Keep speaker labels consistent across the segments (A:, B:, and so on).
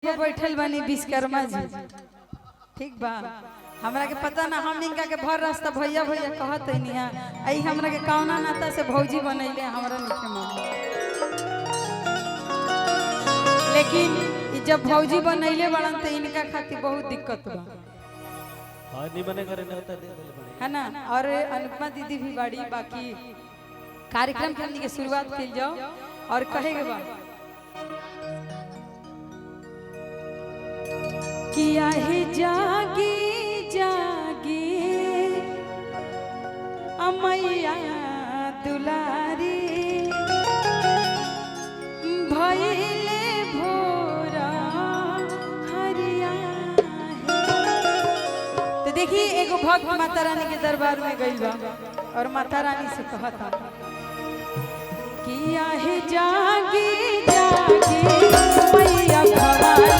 A: बैठल बनी विश्वकर्मा जी। ठीक बा, हमरा के पता ना, हम इनका के भर रास्ता भैया भैया कहत नहीं आई, हमरा के कौना नाता से भौजी बनैले हमरा नहीं मालूम, लेकिन जब भौजी बनैले बड़न तो इनका खातिर बहुत दिक्कत बा।
B: हां नहीं बने करे ना होता दे दे
A: है ना। और अनुपमा दीदी भी बाड़ी। बाकी कार्यक्रम के हमनी के शुरुआत कइल जाओ और कहेगा बा किया है जागी जागी अमैया दुलारी भइले भोरा हरिया है। तो देखिए एगो भक्त माता रानी के दरबार में गइल बा और माता रानी से कहता किया है जागी जागी मैया भवानी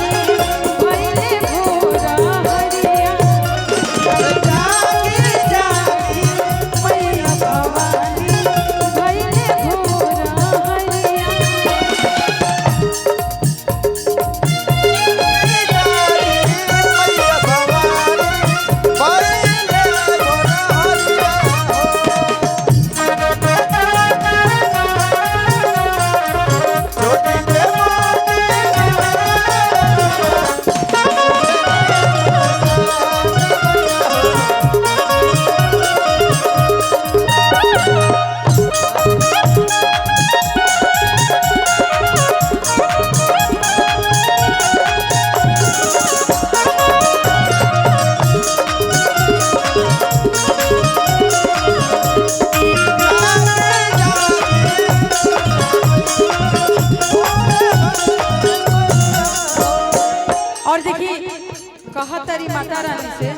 A: कहतरी माता रानी से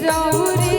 A: रौरी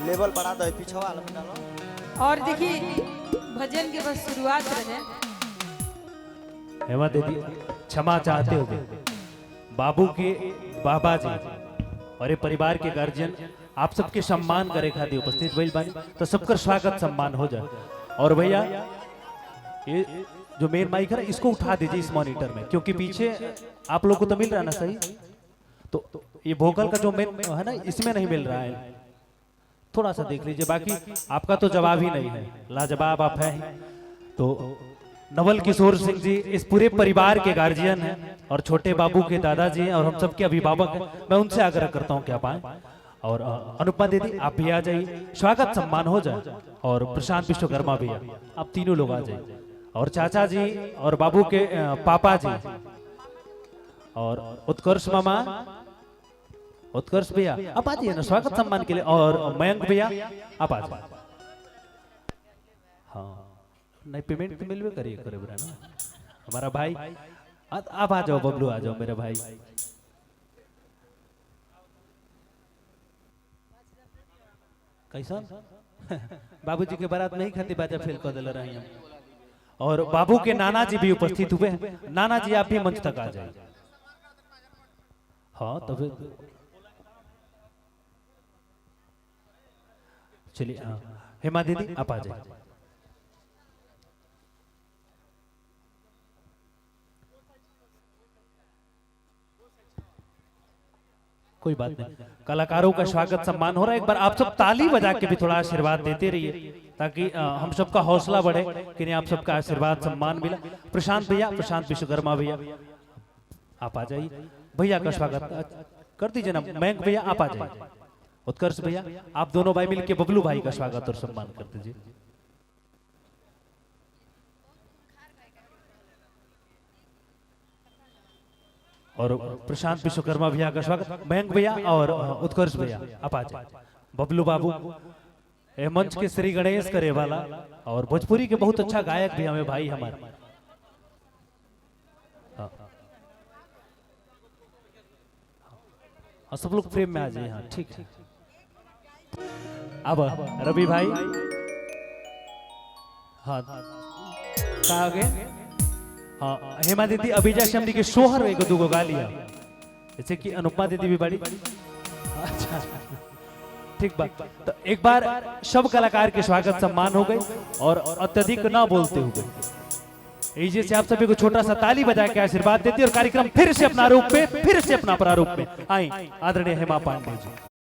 B: लेवल बढ़ा दो पीछे वाला में डालो।
A: और देखिए भजन के बस शुरुआत रहे।
B: हेमा दीदी क्षमा चाहते हो बाबू के बाबा जी और ये परिवार के गार्जियन आप सबके सम्मान करे खातिर उपस्थित भइल बानी, तो सबका स्वागत सम्मान हो जाए। और भैया ये जो मेन माइक है इसको उठा दीजिए इस मॉनिटर में, क्योंकि पीछे आप लोग को तो मिल रहा है ना सही, तो ये वोकल का जो मेन है ना इसमें नहीं मिल रहा है, थोड़ा सा देख लीजिए। बाकी आपका तो जवाब ही नहीं है, लाजवाब आप हैं। तो नवल किशोर सिंह जी इस पूरे परिवार के गार्जियन हैं और छोटे बाबू के दादाजी हैं और हम सबके अभिभावक हैं। मैं उनसे आग्रह करता हूं कि आप आए और अनुपमा दीदी आप भी आ जाइए, स्वागत सम्मान हो जाए। और प्रशांत विश्वकर्मा भैया आप तीनों लोग आ जाइए, और चाचा जी और बाबू के पापा जी और उत्कर्ष मामा, उत्कर्ष भैया आप आ जाइए ना स्वागत सम्मान के लिए, और मयंक भैया आप आ जाइए। हाँ नहीं पेमेंट तो मिलवे करिए करे बुरा ना हमारा भाई, आप आ जाओ बबलू, आ जाओ मेरा भाई। कैसा बाबूजी के बारात में ही खाती बाजा फेल कर दिल रही हम। और बाबू के नाना जी भी उपस्थित हुए हैं। नाना जी आप भी मंच तक आ जाए। हाँ तो फिर चलिए, हेमा दीदी आप आ जाए। कोई बात नहीं, कलाकारों का स्वागत सम्मान हो रहा है। एक बार आप सब ताली बजा के भी थोड़ा आशीर्वाद देते रहिए ताकि हम सबका हौसला बढ़े कि नहीं, आप सबका आशीर्वाद सम्मान मिला। प्रशांत भैया, प्रशांत विश्वकर्मा भैया आप आ जाइए। भैया का स्वागत कर दीजिए ना, मयंक भैया आप आ जाइए। उत्कर्ष भैया आप दोनों भाई मिलके बबलू भाई का स्वागत और सम्मान कर दीजिए। और प्रशांत विश्वकर्मा भैया का स्वागत, मयंक भैया और उत्कर्ष भैया आप आ जाइए। बबलू बाबू ए मंच के श्री गणेश करे वाला और भोजपुरी के बहुत अच्छा गायक भी हमें भाई हमारे। हाँ, सब लोग फ्रेम में आ जाइए। हाँ ठीक है। अब रवि भाई हाँ कहा गए। हाँ हेमा दीदी अभिजा शमनी के शोहर एक दूगो गा लिया, जैसे कि अनुपमा दीदी भी बड़ी। अच्छा ठीक बात। तो एक बार सब कलाकार के स्वागत सम्मान हो गए और अत्यधिक ना बोलते हुए इजे से आप सभी को छोटा सा ताली बजा के आशीर्वाद देती और कार्यक्रम फिर से अपना रूप में, फिर से अपना प्रारूप में आई आदरणीय हेमा पांडे जी।